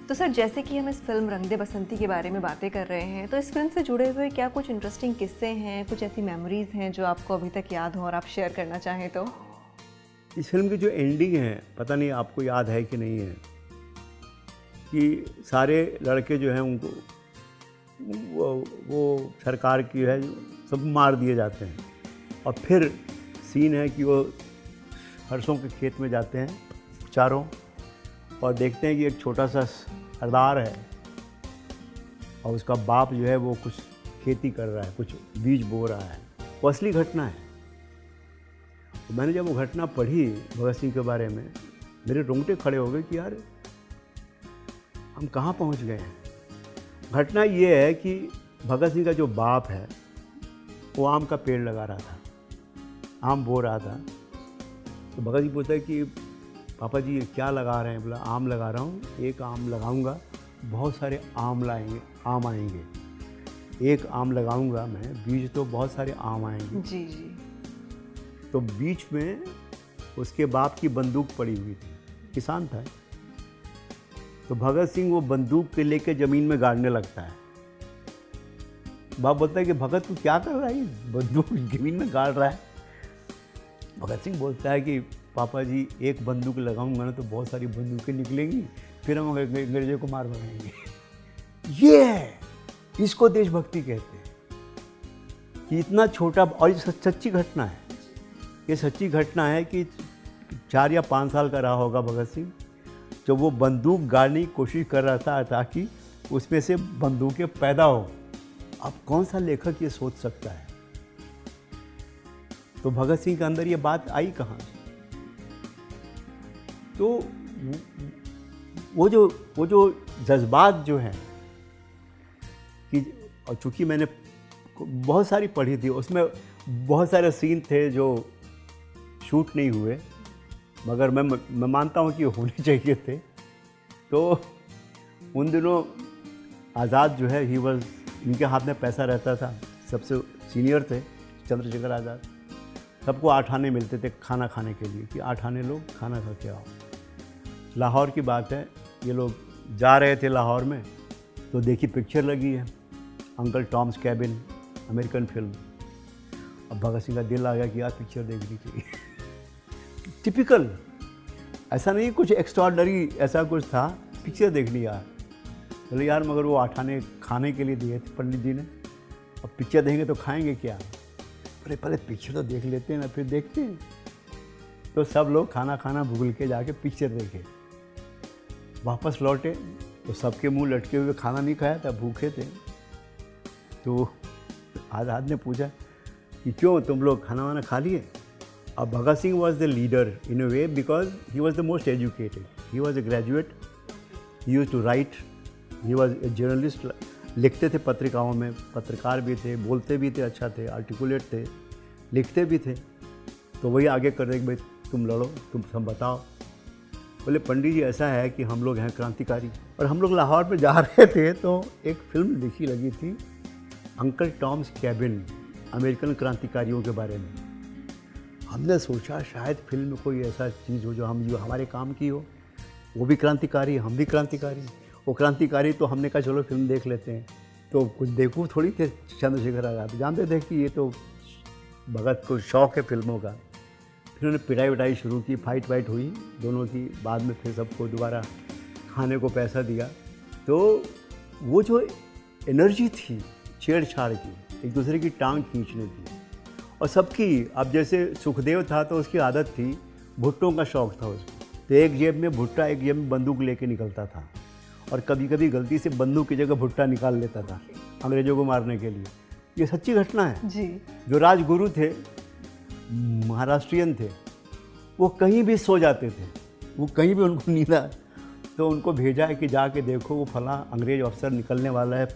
तो सर जैसे कि हम इस फिल्म रंग दे बसंती के बारे में बातें कर रहे हैं, तो इस फिल्म से जुड़े हुए क्या कुछ इंटरेस्टिंग किस्से हैं, कुछ ऐसी मेमोरीज हैं जो आपको अभी तक याद हो और आप शेयर करना चाहें तो? इस फिल्म की जो एंडिंग है, पता नहीं आपको याद है कि नहीं है, कि सारे लड़के जो हैं उनको वो सरकार की है सब मार दिए जाते हैं। और फिर सीन है कि वो सरसों के खेत में जाते हैं चारों और देखते हैं कि एक छोटा सा सरदार है और उसका बाप जो है वो कुछ खेती कर रहा है, कुछ बीज बो रहा है। वो असली घटना है। तो मैंने जब वो घटना पढ़ी भगत सिंह के बारे में, मेरे रोंगटे खड़े हो गए कि यार हम कहाँ पहुँच गए हैं। घटना ये है कि भगत सिंह का जो बाप है वो आम का पेड़ लगा रहा था, आम बो रहा था। तो भगत सिंह पूछता है कि पापा जी ये क्या लगा रहे हैं? बोला आम लगा रहा हूँ, एक आम लगाऊंगा बहुत सारे आम आएंगे। एक आम लगाऊंगा मैं, बीज तो बहुत सारे आम आएंगे। जी जी। तो बीच में उसके बाप की बंदूक पड़ी हुई थी, किसान था। तो भगत सिंह वो बंदूक के लेके ज़मीन में गाड़ने लगता है। बाप बोलता है कि भगत तू क्या कर रहा है, बंदूक ज़मीन में गाड़ रहा है। भगत सिंह बोलता है कि पापा जी एक बंदूक लगाऊंगा ना तो बहुत सारी बंदूकें निकलेंगी, फिर हम अंग्रेजों को मार बनाएंगे। ये है, इसको देशभक्ति कहते हैं। कि इतना छोटा, और ये सच्ची घटना है। ये सच्ची घटना है कि 4 या 5 साल का रहा होगा भगत सिंह, जब वो बंदूक गाड़ने की कोशिश कर रहा था ताकि उसमें से बंदूकें पैदा हो। अब कौन सा लेखक ये सोच सकता है? तो भगत सिंह के अंदर ये बात आई कहाँ? तो वो जो जज्बात जो हैं कि, और चूँकि मैंने बहुत सारी पढ़ी थी, उसमें बहुत सारे सीन थे जो शूट नहीं हुए, मगर मैं मानता हूँ कि होने चाहिए थे। तो उन दिनों आज़ाद जो है इनके हाथ में पैसा रहता था, सबसे सीनियर थे चंद्रशेखर आज़ाद। सबको 8 आने मिलते थे खाना खाने के लिए, कि 8 आने लोग खाना खा के आओ। लाहौर की बात है, ये लोग जा रहे थे लाहौर में, तो देखी पिक्चर लगी है uncle Tom's cabin, American film. अब भगत सिंह का दिल आ गया कि यार पिक्चर देखनी चाहिए। टिपिकल, ऐसा नहीं कुछ एक्स्ट्राऑर्डिनरी, ऐसा कुछ था, पिक्चर देखनी यार। बोले यार मगर वो 8 आने खाने के लिए दिए थे पंडित जी ने, अब पिक्चर देखेंगे तो खाएंगे क्या? अरे पहले पिक्चर तो देख लेते हैं ना, फिर देखते हैं। तो सब लोग खाना भूल के जाके पिक्चर देखे, वापस लौटे तो सबके मुंह लटके हुए, खाना नहीं खाया था, भूखे थे। तो आज़ाद ने पूछा कि क्यों तुम लोग खाना वाना खा लिए? अब Bhagat Singh was the leader in a way because he was the most educated, he was a graduate, he used to write, he was a journalist, लिखते थे पत्रिकाओं में, पत्रकार भी थे, बोलते भी थे, अच्छा थे, आर्टिकुलेट थे, लिखते भी थे। तो वही आगे कर रहे कि भाई तुम लड़ो, तुम सब बताओ। बोले पंडित जी ऐसा है कि हम लोग हैं क्रांतिकारी। और हम लोग लाहौर में जा रहे थे तो एक फिल्म देखी लगी थी अंकल टॉम्स कैबिन, अमेरिकन क्रांतिकारियों के बारे में। हमने सोचा शायद फिल्म में कोई ऐसा चीज़ हो जो हमारे काम की हो, वो भी क्रांतिकारी, हम भी क्रांतिकारी। वो क्रांतिकारी, तो हमने कहा चलो फिल्म देख लेते हैं। तो कुछ देखूँ थोड़ी थे चंद्रशेखर आज़ाद, जानते थे कि ये तो भगत को शौक़ है फिल्मों का। फिर उन्होंने पिटाई विटाई शुरू की, फाइट वाइट हुई दोनों की, बाद में फिर सबको दोबारा खाने को पैसा दिया। तो वो जो एनर्जी थी छेड़छाड़ की, एक दूसरे की टांग खींचने की, और सबकी, अब जैसे सुखदेव था तो उसकी आदत थी, भुट्टों का शौक़ था उसको, तो एक जेब में भुट्टा, एक जेब में बंदूक लेके निकलता था, और कभी कभी गलती से बंदूक की जगह भुट्टा निकाल लेता था अंग्रेज़ों को मारने के लिए। ये सच्ची घटना है जी। जो राजगुरु थे, महाराष्ट्रियन थे, वो कहीं भी सो जाते थे, वो कहीं भी उनको नींद आए तो उनको भेजा है कि जाके देखो वो फलां अंग्रेज अफसर निकलने वाला है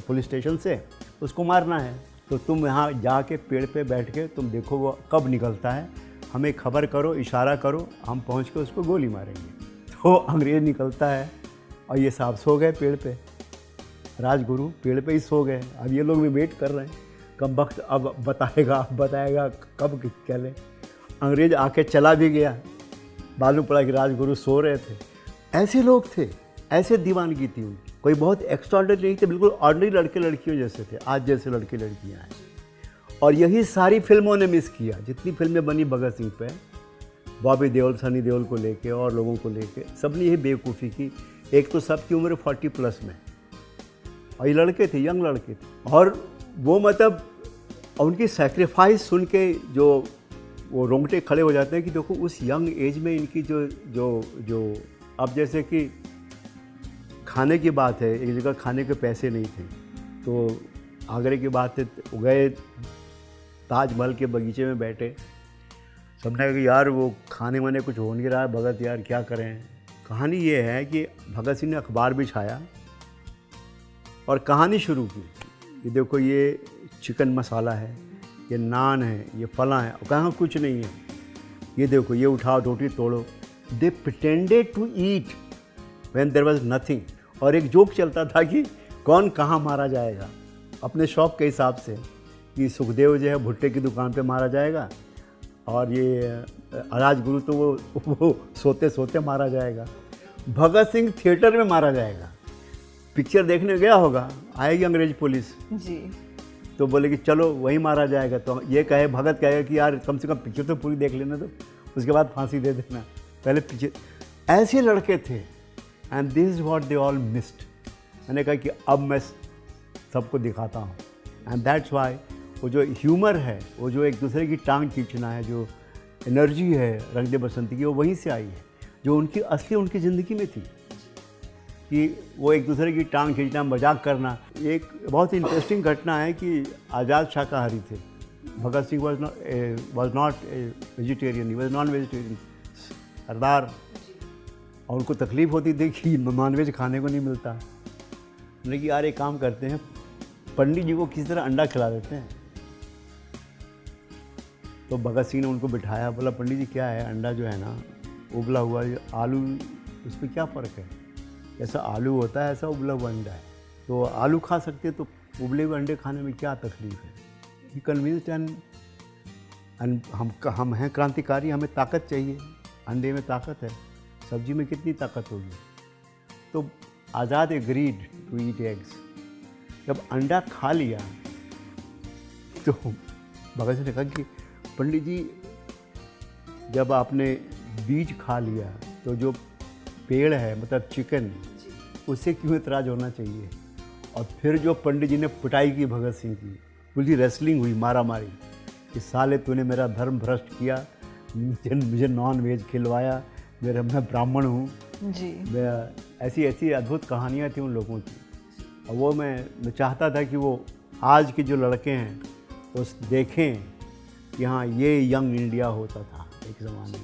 पुलिस स्टेशन से, उसको मारना है, तो तुम यहाँ जाके पेड़ पे बैठ के तुम देखो वो कब निकलता है, हमें खबर करो, इशारा करो, हम पहुँच के उसको गोली मारेंगे। तो अंग्रेज़ निकलता है और ये साहब सो गए पेड़ पे, राजगुरु पेड़ पे ही सो गए। अब ये लोग भी वेट कर रहे हैं, कब वक्त अब बताएगा कब क्या ले। अंग्रेज आके चला भी गया, मालूम पड़ा कि राजगुरु सो रहे थे। ऐसे लोग थे, ऐसे दीवानगी थी उनकी, कोई बहुत एक्स्ट्राऑर्डिनरी नहीं थे, बिल्कुल ऑर्डिनरी लड़के लड़कियों जैसे थे, आज जैसे लड़के लड़कियां हैं। और यही सारी फिल्मों ने मिस किया, जितनी फिल्में बनी भगत सिंह पे, बॉबी देओल, सनी देओल को लेके और लोगों को लेके, सबने यही बेवकूफ़ी की। एक तो सबकी उम्र 40+ में, और ये लड़के थे, यंग लड़के थे, और वो मतलब उनकी सेक्रीफाइस सुन के जो वो रोंगटे खड़े हो जाते हैं कि देखो उस यंग एज में इनकी जो जो जो अब जैसे कि खाने की बात है, एक जगह खाने के पैसे नहीं थे, तो आगरे की बात है, तो गए ताजमहल के बगीचे में बैठे, सबने कहा कि यार वो खाने वाने कुछ हो नहीं रहा है भगत, यार क्या करें। कहानी ये है कि भगत सिंह ने अखबार भी छाया और कहानी शुरू की, ये देखो ये चिकन मसाला है, ये नान है, ये फलां है, और कहाँ कुछ नहीं है, ये देखो ये उठाओ रोटी तोड़ो। They pretended to eat when there was nothing. और एक जोक चलता था कि कौन कहाँ मारा जाएगा, अपने शौक के हिसाब से, कि सुखदेव जो है भुट्टे की दुकान पे मारा जाएगा, और ये राजगुरु तो वो सोते सोते मारा जाएगा, भगत सिंह थिएटर में मारा जाएगा। पिक्चर देखने गया होगा, आएगी अंग्रेज पुलिस जी, तो बोले कि चलो वहीं मारा जाएगा, तो ये कहे, भगत कहेगा कि यार कम से कम पिक्चर तो पूरी देख लेना, तो उसके बाद फांसी दे देना, पहले पिक्चर। ऐसे लड़के थे, and this is what they all missed. मैंने कहा कि अब मैं सबको दिखाता हूँ, एंड दैट्स वाई वो जो ह्यूमर है, वो जो एक दूसरे की टांग खींचना है, जो एनर्जी है रंग दे बसंती की, वो वहीं से आई है, जो उनकी असली उनकी ज़िंदगी में थी, कि वो एक दूसरे की टांग खींचना, मजाक करना। एक बहुत ही इंटरेस्टिंग घटना है कि आज़ाद शाकाहारी थे, Bhagat Singh was not vegetarian, he was non vegetarian, sardar, और उनको तकलीफ़ होती थी कि नॉनवेज खाने को नहीं मिलता। उन्होंने कि यार एक काम करते हैं, पंडित जी को किसी तरह अंडा खिला देते हैं। तो भगत सिंह ने उनको बिठाया, बोला पंडित जी क्या है, अंडा जो है ना उबला हुआ, आलू, उस पर क्या फ़र्क है, ऐसा आलू होता है, ऐसा उबला हुआ अंडा है, तो आलू खा सकते हैं, तो उबले हुए अंडे खाने में क्या तकलीफ़ है। ही कन्विंस्ड, एंड हम हैं क्रांतिकारी, हमें ताकत चाहिए, अंडे में ताकत है, सब्जी में कितनी ताकत होगी। तो आज़ाद एग्रीड टू ईट एग्स। जब अंडा खा लिया तो भगत सिंह ने कहा कि पंडित जी जब आपने बीज खा लिया तो जो पेड़ है, मतलब चिकन, उससे क्यों इतराज़ होना चाहिए। और फिर जो पंडित जी ने पिटाई की भगत सिंह की, पूरी रेसलिंग हुई, मारा मारी, कि साले तूने मेरा धर्म भ्रष्ट किया, मुझे नॉन वेज खिलवाया, मैं ब्राह्मण हूँ जी, ऐसी ऐसी अद्भुत कहानियाँ थी उन लोगों की। और वो मैं चाहता था कि वो आज के जो लड़के हैं वो देखें कि हाँ ये यंग इंडिया होता था एक ज़माने में।